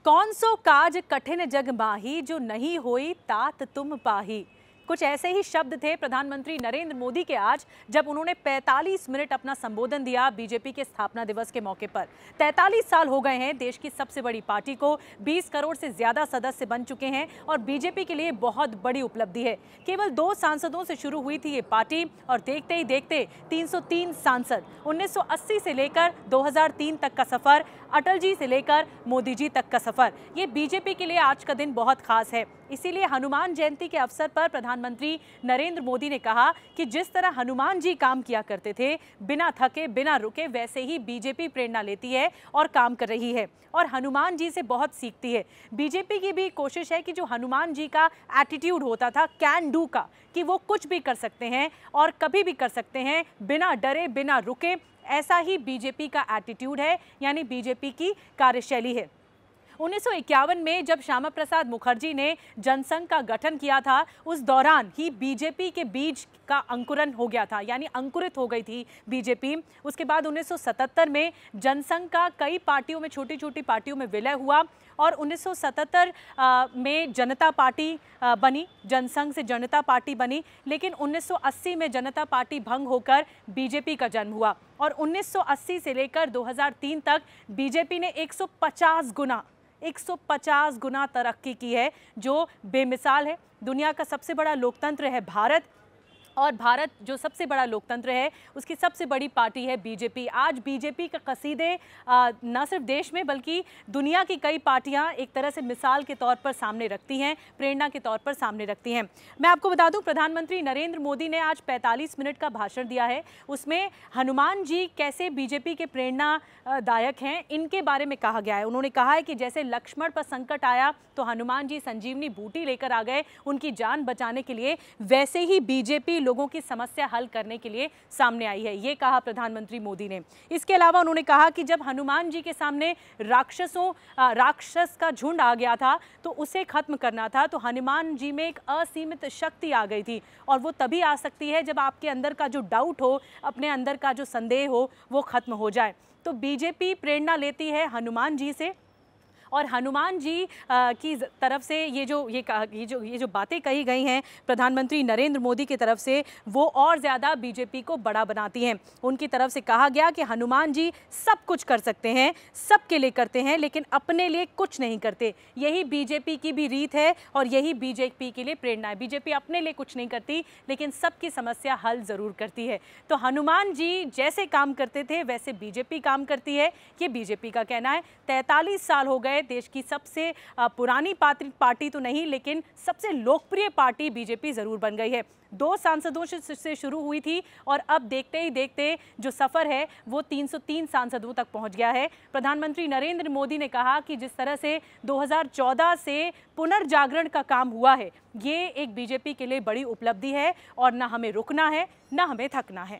कौन सो काज कठिन जग माही, जो नहीं होई तात तुम पाही। कुछ ऐसे ही शब्द थे प्रधानमंत्री नरेंद्र मोदी के आज, जब उन्होंने 45 मिनट अपना संबोधन दिया बीजेपी के स्थापना दिवस के मौके पर। 43 साल हो गए हैं देश की सबसे बड़ी पार्टी को, 20 करोड़ से ज्यादा सदस्य बन चुके हैं और बीजेपी के लिए बहुत बड़ी उपलब्धि है। केवल 2 सांसदों से शुरू हुई थी ये पार्टी और देखते ही देखते 303 सांसद। 1980 से लेकर 2003 तक का सफर, अटल जी से लेकर मोदी जी तक का सफर। ये बीजेपी के लिए आज का दिन बहुत खास है। इसीलिए हनुमान जयंती के अवसर पर प्रधानमंत्री नरेंद्र मोदी ने कहा कि जिस तरह हनुमान जी काम किया करते थे, बिना थके बिना रुके, वैसे ही बीजेपी प्रेरणा लेती है और काम कर रही है और हनुमान जी से बहुत सीखती है। बीजेपी की भी कोशिश है कि जो हनुमान जी का एटीट्यूड होता था कैन डू का, कि वो कुछ भी कर सकते हैं और कभी भी कर सकते हैं बिना डरे बिना रुके, ऐसा ही बीजेपी का एटीट्यूड है, यानी बीजेपी की कार्यशैली है। 1951 में जब श्यामा प्रसाद मुखर्जी ने जनसंघ का गठन किया था, उस दौरान ही बीजेपी के बीज का अंकुरन हो गया था, यानी अंकुरित हो गई थी बीजेपी। उसके बाद 1977 में जनसंघ का कई पार्टियों में, छोटी छोटी पार्टियों में विलय हुआ और 1977 में जनता पार्टी बनी, जनसंघ से जनता पार्टी बनी। लेकिन 1980 में जनता पार्टी भंग होकर बीजेपी का जन्म हुआ और 1980 से लेकर 2003 तक बीजेपी ने 150 गुना तरक्की की है, जो बेमिसाल है। दुनिया का सबसे बड़ा लोकतंत्र है भारत, और भारत जो सबसे बड़ा लोकतंत्र है, उसकी सबसे बड़ी पार्टी है बीजेपी। आज बीजेपी के कसीदे न सिर्फ देश में बल्कि दुनिया की कई पार्टियां एक तरह से मिसाल के तौर पर सामने रखती हैं, प्रेरणा के तौर पर सामने रखती हैं। मैं आपको बता दूं, प्रधानमंत्री नरेंद्र मोदी ने आज 45 मिनट का भाषण दिया है। उसमें हनुमान जी कैसे बीजेपी के प्रेरणादायक हैं, इनके बारे में कहा गया है। उन्होंने कहा है कि जैसे लक्ष्मण पर संकट आया तो हनुमान जी संजीवनी बूटी लेकर आ गए उनकी जान बचाने के लिए, वैसे ही बीजेपी लोगों की समस्या हल करने के लिए सामने आई है, ये कहा प्रधानमंत्री मोदी ने। इसके अलावा उन्होंने कहा कि जब हनुमान जी के सामने राक्षस का झुंड आ गया था तो उसे खत्म करना था, तो हनुमान जी में एक असीमित शक्ति आ गई थी और वो तभी आ सकती है जब आपके अंदर का जो डाउट हो, अपने अंदर का जो संदेह हो, वो खत्म हो जाए। तो बीजेपी प्रेरणा लेती है हनुमान जी से और हनुमान जी की तरफ से ये जो बातें कही गई हैं प्रधानमंत्री नरेंद्र मोदी की तरफ से, वो और ज़्यादा बीजेपी को बड़ा बनाती हैं। उनकी तरफ से कहा गया कि हनुमान जी सब कुछ कर सकते हैं, सबके लिए करते हैं, लेकिन अपने लिए कुछ नहीं करते। यही बीजेपी की भी रीत है और यही बीजेपी के लिए प्रेरणा है। बीजेपी अपने लिए कुछ नहीं करती, लेकिन सबकी समस्या हल ज़रूर करती है। तो हनुमान जी जैसे काम करते थे वैसे बीजेपी काम करती है, ये बीजेपी का कहना है। 43 साल हो गए, देश की सबसे पुरानी पार्टी तो नहीं, लेकिन सबसे लोकप्रिय पार्टी बीजेपी जरूर बन गई है। 2 सांसदों से शुरू हुई थी और अब देखते ही देखते जो सफर है वो 303 सांसदों तक पहुंच गया है। प्रधानमंत्री नरेंद्र मोदी ने कहा कि जिस तरह से 2014 से पुनर्जागरण का काम हुआ है, ये एक बीजेपी के लिए बड़ी उपलब्धि है और ना हमें रुकना है, ना हमें थकना है।